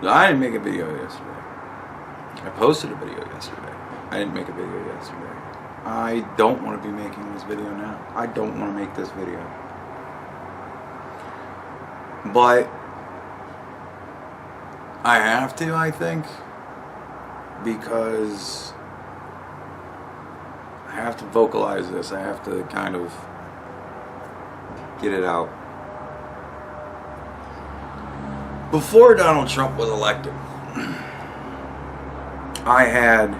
I didn't make a video yesterday. I posted a video yesterday. I didn't make a video yesterday. I don't want to be making this video now. I don't want to make this video. But I have to, I think, because I have to vocalize this. I have to kind of get it out. Before Donald Trump was elected, I had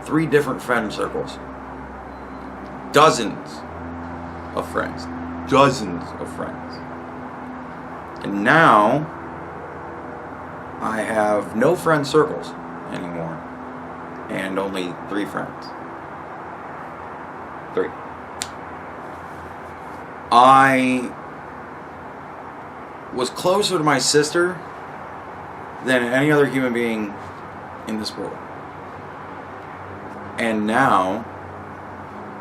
3 different friend circles. Dozens of friends. Dozens of friends. And now, I have no friend circles anymore. And only 3 friends. 3. I was closer to my sister than any other human being in this world. And now,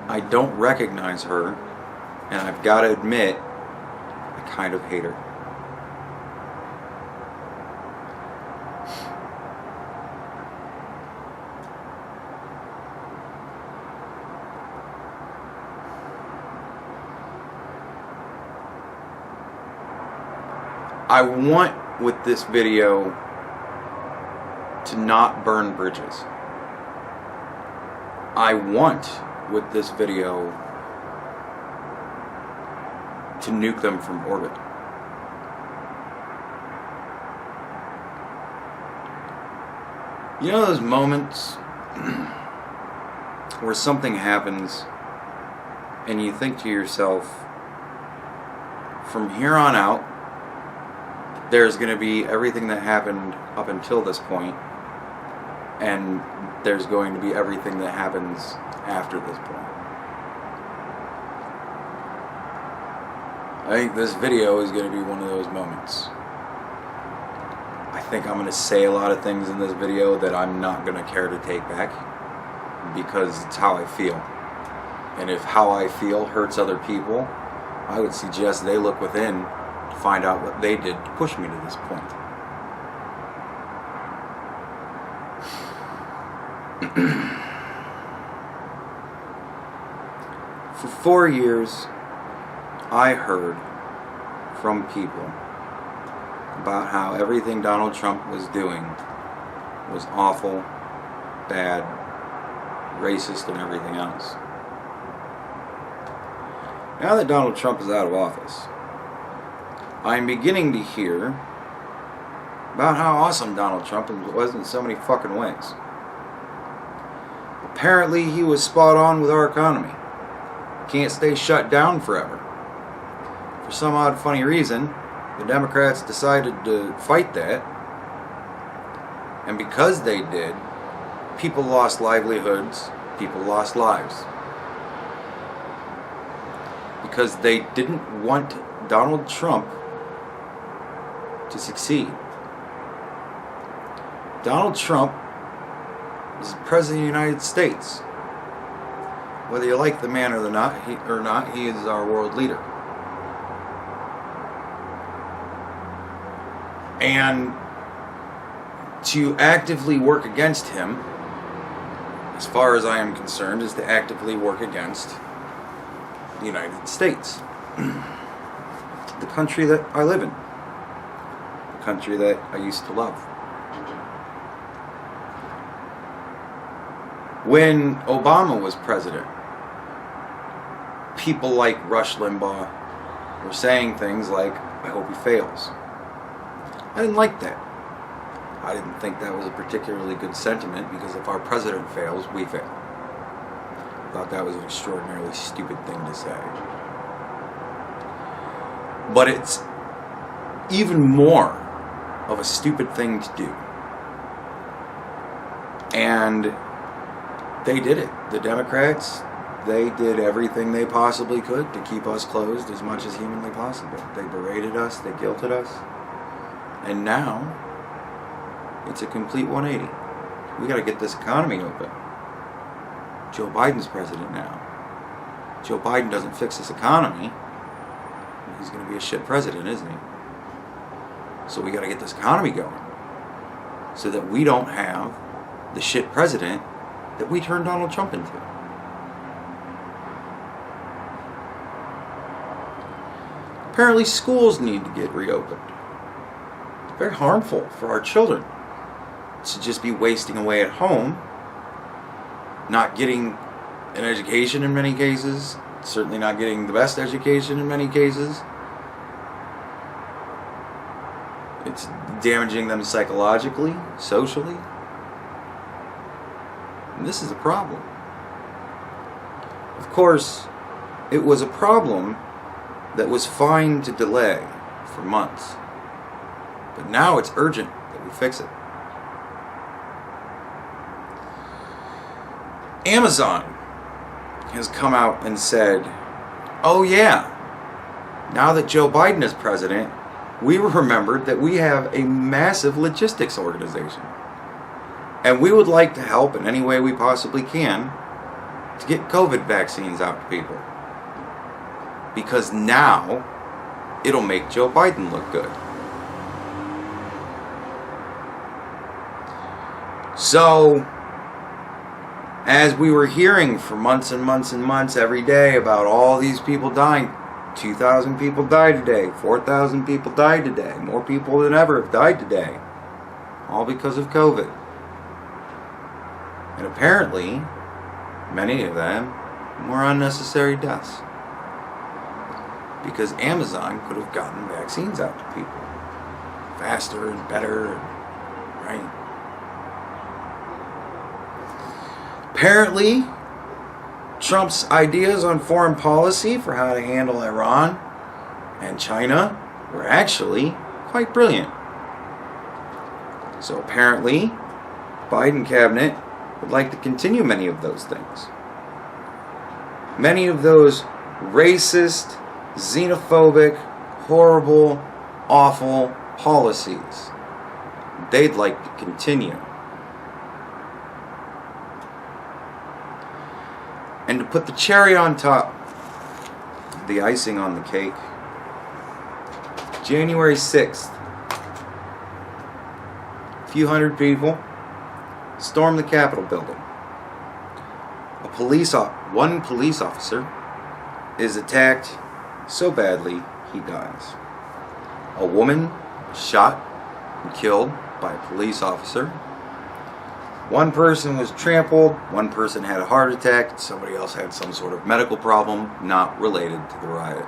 I don't recognize her, and I've got to admit, I kind of hate her. I want, with this video, to not burn bridges. I want, with this video, to nuke them from orbit. You know those moments where something happens and you think to yourself, from here on out, there's going to be everything that happened up until this point, and there's going to be everything that happens after this point. I think this video is going to be one of those moments. I think I'm going to say a lot of things in this video that I'm not going to care to take back, because it's how I feel. And if how I feel hurts other people, I would suggest they look within to find out what they did to push me to this point. For 4 years, I heard from people about how everything Donald Trump was doing was awful, bad, racist, and everything else. Now that Donald Trump is out of office, I'm beginning to hear about how awesome Donald Trump was in so many fucking ways. Apparently he was spot on with our economy. Can't stay shut down forever. For some odd funny reason, the Democrats decided to fight that, and because they did, people lost livelihoods, people lost lives. Because they didn't want Donald Trump to succeed. Donald Trump is the President of the United States. Whether you like the man or not, he is our world leader. And to actively work against him, as far as I am concerned, is to actively work against the United States. The country that I live in. The country that I used to love. When Obama was president, people like Rush Limbaugh were saying things like, I hope he fails. I didn't like that. I didn't think that was a particularly good sentiment, because if our president fails, we fail. I thought that was an extraordinarily stupid thing to say. But it's even more of a stupid thing to do. And they did it. The Democrats, they did everything they possibly could to keep us closed as much as humanly possible. They berated us, they guilted us. And now, it's a complete 180. We got to get this economy open. Joe Biden's president now. Joe Biden doesn't fix this economy, he's going to be a shit president, isn't he? So we got to get this economy going. so that we don't have the shit president that we turned Donald Trump into. Apparently schools need to get reopened. It's very harmful for our children to just be wasting away at home, not getting an education in many cases, certainly not getting the best education in many cases. It's damaging them psychologically, socially. And this is a problem. Of course, it was a problem that was fine to delay for months. But now it's urgent that we fix it. Amazon has come out and said, oh yeah, now that Joe Biden is president, we remembered that we have a massive logistics organization. And we would like to help in any way we possibly can to get COVID vaccines out to people. Because now it'll make Joe Biden look good. So, as we were hearing for months and months and months every day about all these people dying, 2,000 people died today, 4,000 people died today, more people than ever have died today, all because of COVID. And apparently, many of them were unnecessary deaths. Because Amazon could have gotten vaccines out to people faster and better, right? Apparently, Trump's ideas on foreign policy for how to handle Iran and China were actually quite brilliant. So apparently, Biden cabinet would like to continue many of those things. Many of those racist, xenophobic, horrible, awful policies they'd like to continue. And to put the cherry on top, the icing on the cake, January 6th, a few hundred people stormed the Capitol building. One police officer is attacked so badly he dies. A woman was shot and killed by a police officer. One person was trampled, one person had a heart attack, somebody else had some sort of medical problem not related to the riot.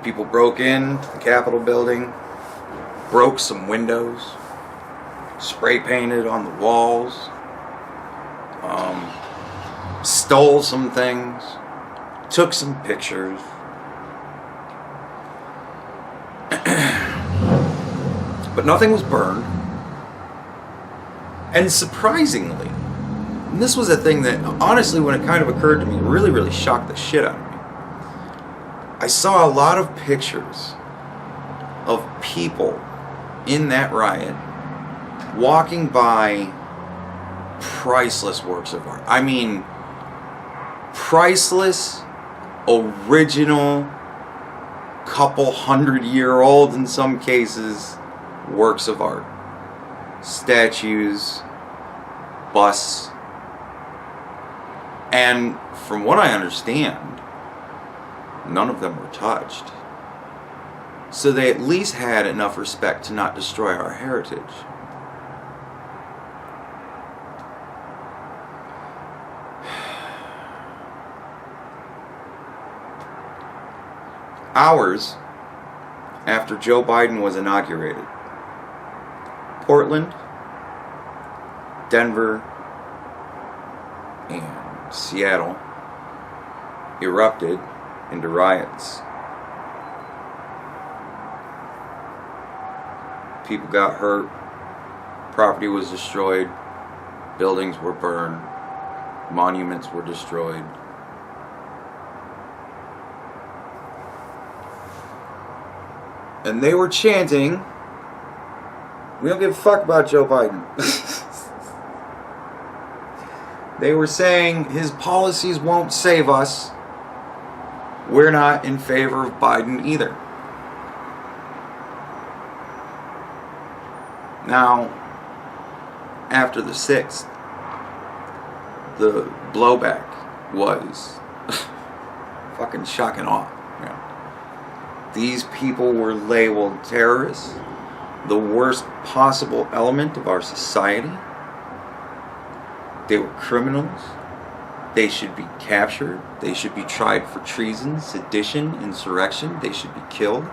People broke in the Capitol building, broke some windows, spray painted on the walls, stole some things, took some pictures. But nothing was burned. And surprisingly, and this was a thing that honestly when it kind of occurred to me, really, really shocked the shit out of me. I saw a lot of pictures of people in that riot walking by priceless works of art. I mean, priceless, original, couple 100-year-old in some cases, works of art. Statues, busts, and from what I understand, none of them were touched. So they at least had enough respect to not destroy our heritage. Hours after Joe Biden was inaugurated, Portland, Denver, and Seattle erupted into riots. People got hurt, property was destroyed, buildings were burned, monuments were destroyed. And they were chanting, "We don't give a fuck about Joe Biden." They were saying his policies won't save us. We're not in favor of Biden either. Now, after the 6th, the blowback was fucking shock and awe. You know, these people were labeled terrorists, the worst possible element of our society. They were criminals. They should be captured. They should be tried for treason, sedition, insurrection. They should be killed.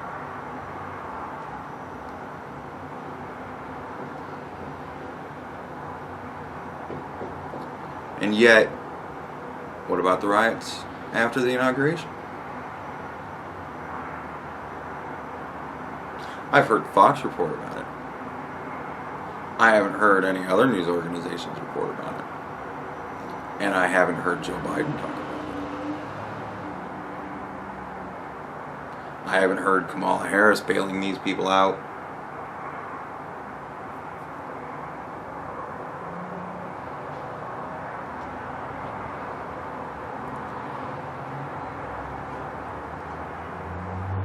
And yet, what about the riots after the inauguration? I've heard Fox report about it. I haven't heard any other news organizations report about it. And I haven't heard Joe Biden talk about it. I haven't heard Kamala Harris bailing these people out.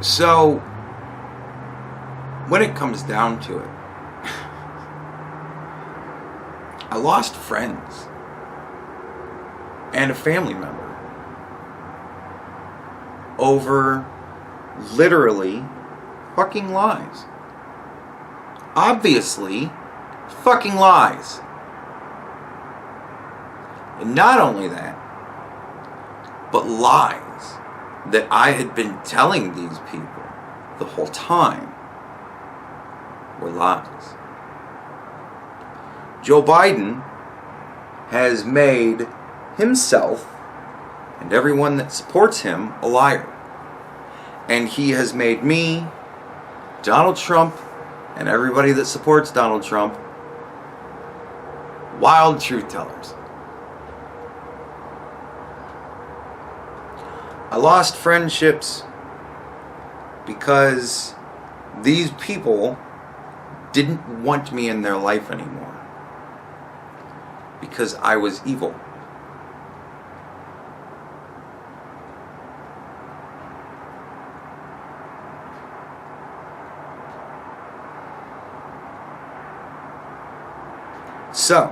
So, when it comes down to it, I lost friends and a family member over literally fucking lies. Obviously, fucking lies. And not only that, but lies that I had been telling these people the whole time were lies. Joe Biden has made himself and everyone that supports him a liar. And he has made me, Donald Trump, and everybody that supports Donald Trump wild truth tellers. I lost friendships because these people didn't want me in their life anymore. Because I was evil. So,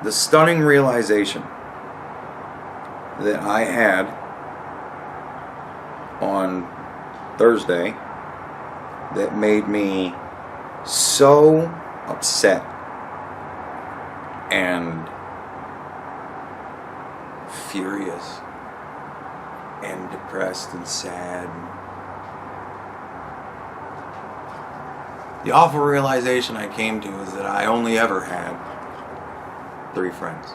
the stunning realization that I had on Thursday that made me so upset and furious and depressed and sad. The awful realization I came to is that I only ever had 3 friends.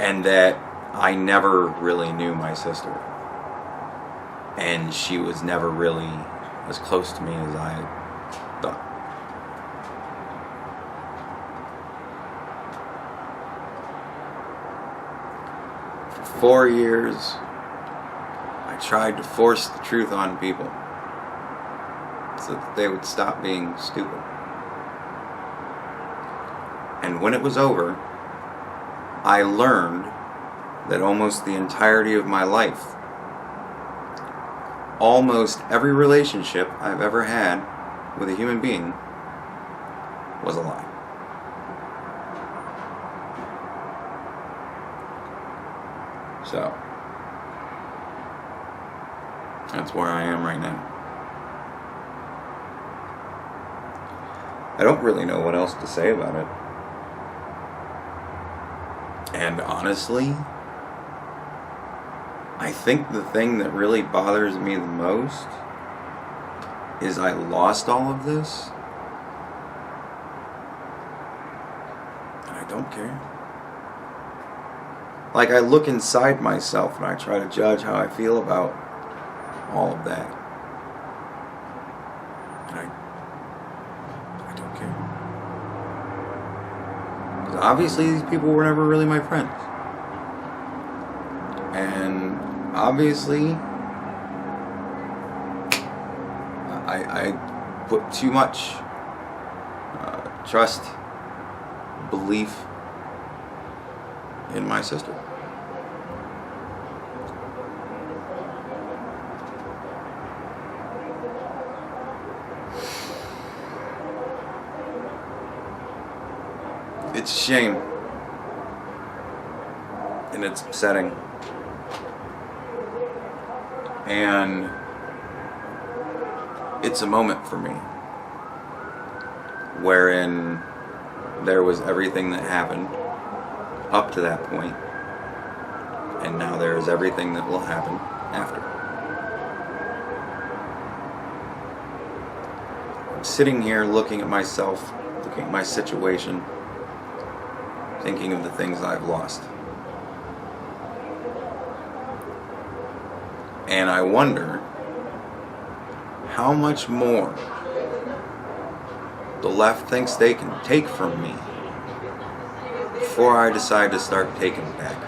And that I never really knew my sister. And she was never really as close to me as I thought. For 4 years, I tried to force the truth on people so that they would stop being stupid. And when it was over, I learned that almost the entirety of my life, almost every relationship I've ever had with a human being was a lie. So, that's where I am right now. I don't really know what else to say about it. And honestly, I think the thing that really bothers me the most is I lost all of this. And I don't care. Like, I look inside myself and I try to judge how I feel about all of that. And I don't care. Because obviously these people were never really my friends. And obviously I put too much trust, belief in my sister. It's a shame. And it's upsetting. And it's a moment for me wherein there was everything that happened up to that point, and now there is everything that will happen after. I'm sitting here looking at myself, looking at my situation, thinking of the things I've lost. And I wonder how much more the left thinks they can take from me before I decide to start taking back.